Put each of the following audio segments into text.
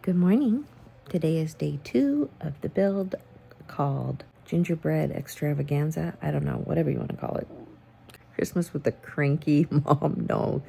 Good morning. Today is day 2 of the build called Gingerbread Extravaganza. I don't know, whatever you want to call it. Christmas with a cranky mom. No.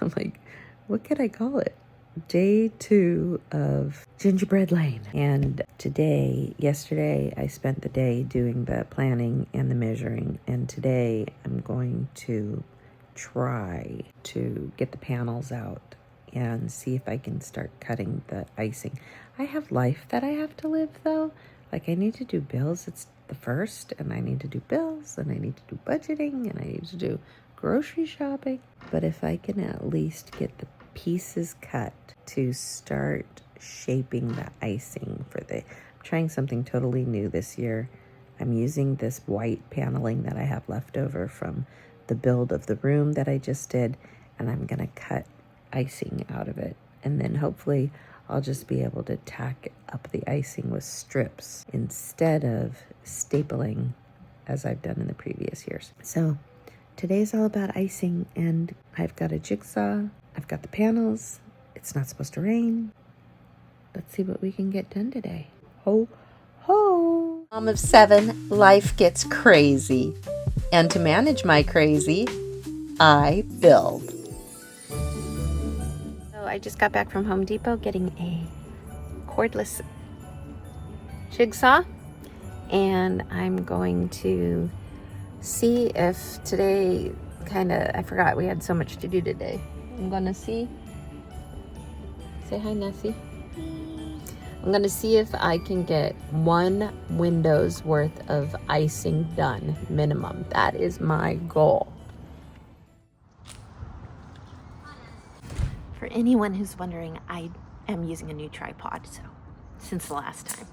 I'm like, what could I call it? Day 2 of Gingerbread Lane. And yesterday, I spent the day doing the planning and the measuring. And today, I'm going to try to get the panels out and see if I can start cutting the icing. I have life that I have to live though. Like I need to do bills. It's the first, and I need to do bills, and I need to do budgeting, and I need to do grocery shopping. But if I can at least get the pieces cut to start shaping the icing I'm trying something totally new this year. I'm using this white paneling that I have left over from the build of the room that I just did, and I'm gonna cut icing out of it, and then hopefully I'll just be able to tack up the icing with strips instead of stapling as I've done in the previous years. So today's all about icing, and I've got a jigsaw, I've got the panels, it's not supposed to rain. Let's see what we can get done today. Ho, ho! Mom of 7, life gets crazy. And to manage my crazy, I build. I just got back from Home Depot getting a cordless jigsaw, and I'm going to see if today I forgot we had so much to do today. I'm gonna say hi, Nessie. I'm gonna see if I can get 1 window's worth of icing done, minimum. That is my goal. For anyone who's wondering, I am using a new tripod, since the last time.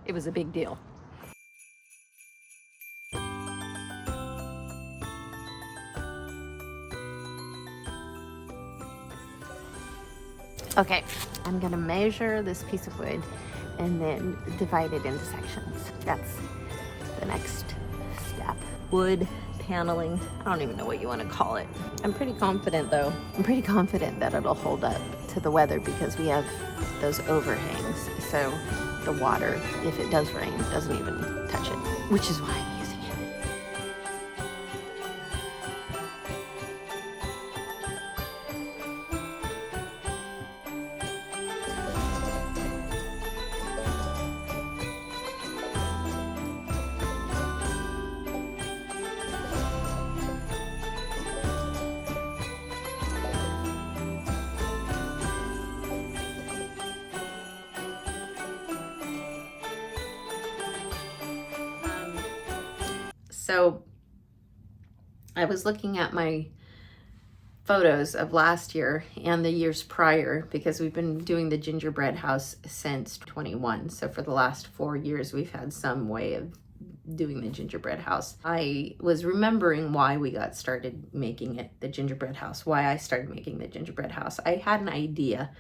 It was a big deal. Okay, I'm gonna measure this piece of wood and then divide it into sections. That's the next step. Wood paneling, I don't even know what you want to call it. I'm pretty confident though. I'm pretty confident that it'll hold up to the weather because we have those overhangs. So the water, if it does rain, doesn't even touch it, which is why I'm using it. So I was looking at my photos of last year and the years prior because we've been doing the gingerbread house since 21. So for the last 4 years, we've had some way of doing the gingerbread house. I was remembering why we got started making it the gingerbread house, why I started making the gingerbread house. I had an idea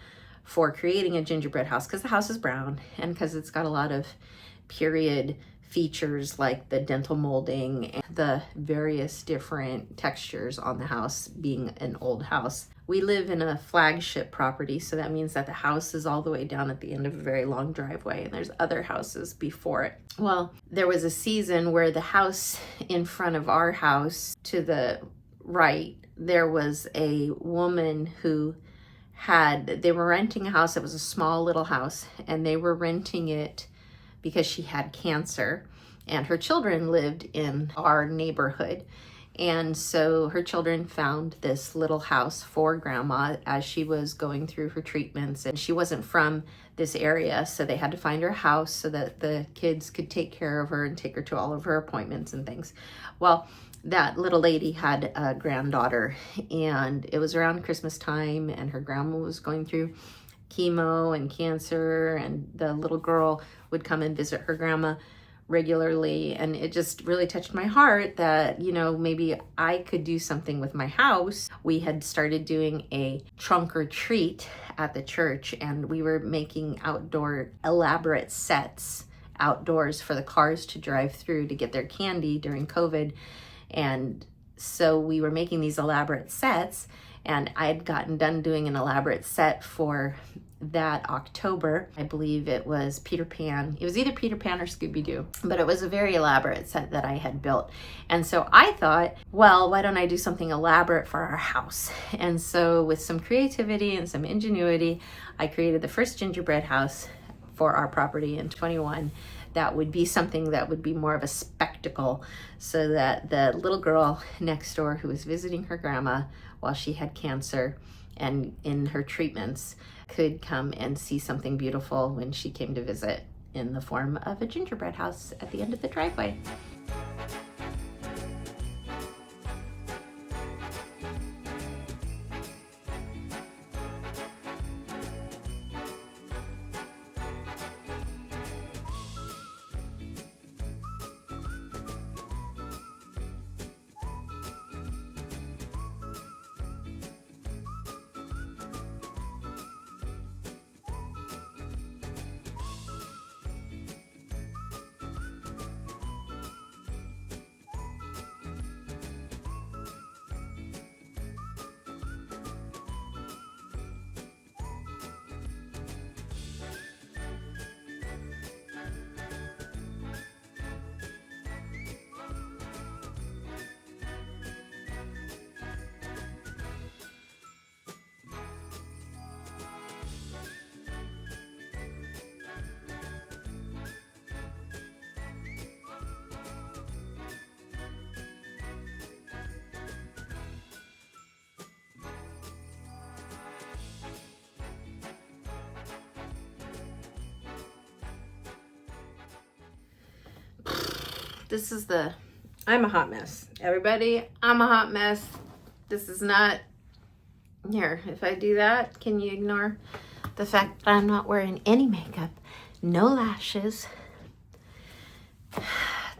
for creating a gingerbread house because the house is brown and because it's got a lot of period features like the dental molding and the various different textures on the house being an old house. We live in a flagship property, so that means that the house is all the way down at the end of a very long driveway and there's other houses before it. Well, there was a season where the house in front of our house to the right, there was a woman who they were renting a house. It was a small little house, and they were renting it because she had cancer and her children lived in our neighborhood. And so her children found this little house for grandma as she was going through her treatments, and she wasn't from this area, so they had to find her house so that the kids could take care of her and take her to all of her appointments and things. Well, that little lady had a granddaughter, and it was around Christmas time, and her grandma was going through chemo and cancer, and the little girl would come and visit her grandma regularly, and it just really touched my heart that, maybe I could do something with my house. We had started doing a trunk or treat at the church, and we were making outdoor elaborate sets outdoors for the cars to drive through to get their candy during COVID. And so we were making these elaborate sets, and I had gotten done doing an elaborate set for that October. I believe it was Peter Pan. It was either Peter Pan or Scooby-Doo, but it was a very elaborate set that I had built. And so I thought, well, why don't I do something elaborate for our house? And so with some creativity and some ingenuity, I created the first gingerbread house for our property in 21. That would be something that would be more of a spectacle, so that the little girl next door who was visiting her grandma while she had cancer and in her treatments could come and see something beautiful when she came to visit, in the form of a gingerbread house at the end of the driveway. I'm a hot mess. Everybody, I'm a hot mess. This is not, here, if I do that, can you ignore the fact that I'm not wearing any makeup, no lashes?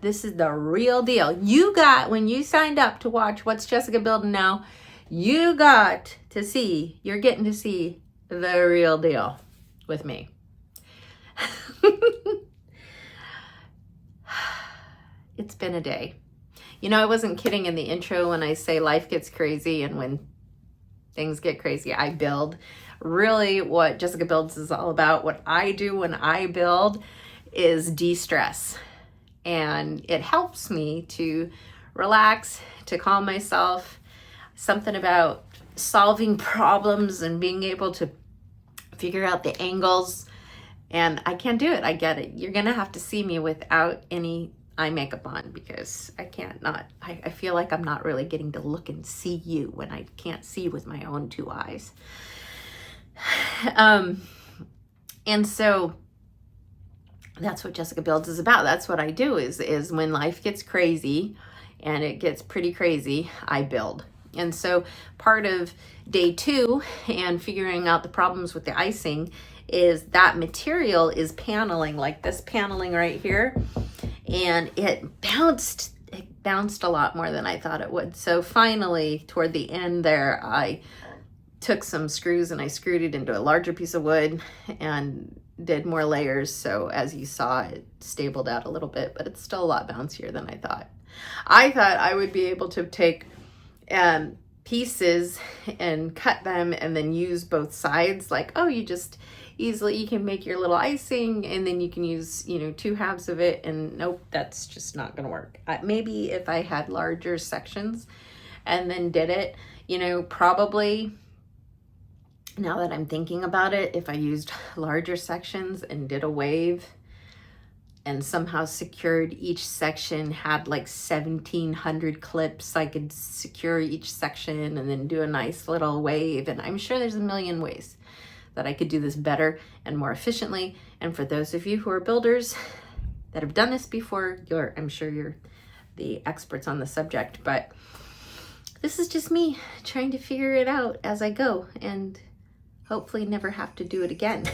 This is the real deal. You got, when you signed up to watch What's Jessica Building Now, you got to see, you're getting to see the real deal with me. It's been a day. You know, I wasn't kidding in the intro when I say life gets crazy, and when things get crazy, I build. Really, what Jessica Builds is all about, what I do when I build, is de-stress. And it helps me to relax, to calm myself. Something about solving problems and being able to figure out the angles. And I can't do it. I get it. You're going to have to see me without any eye makeup on, because I can't not. I feel like I'm not really getting to look and see you when I can't see with my own two eyes. And so that's what Jessica Builds is about. That's what I do, is when life gets crazy, and it gets pretty crazy, I build. And so part of day 2 and figuring out the problems with the icing is that material is paneling, like this paneling right here. And it bounced a lot more than I thought it would. So finally, toward the end there, I took some screws and I screwed it into a larger piece of wood and did more layers. So as you saw, it stabled out a little bit, but it's still a lot bouncier than I thought. I thought I would be able to take pieces and cut them and then use both sides. Like, oh, you can make your little icing, and then you can use, 2 halves of it. And nope, that's just not gonna work. Maybe if I had larger sections and then did it, probably, now that I'm thinking about it, if I used larger sections and did a wave and somehow secured each section, had like 1,700 clips, I could secure each section and then do a nice little wave. And I'm sure there's a million ways that I could do this better and more efficiently. And for those of you who are builders that have done this before, I'm sure you're the experts on the subject, but this is just me trying to figure it out as I go, and hopefully never have to do it again.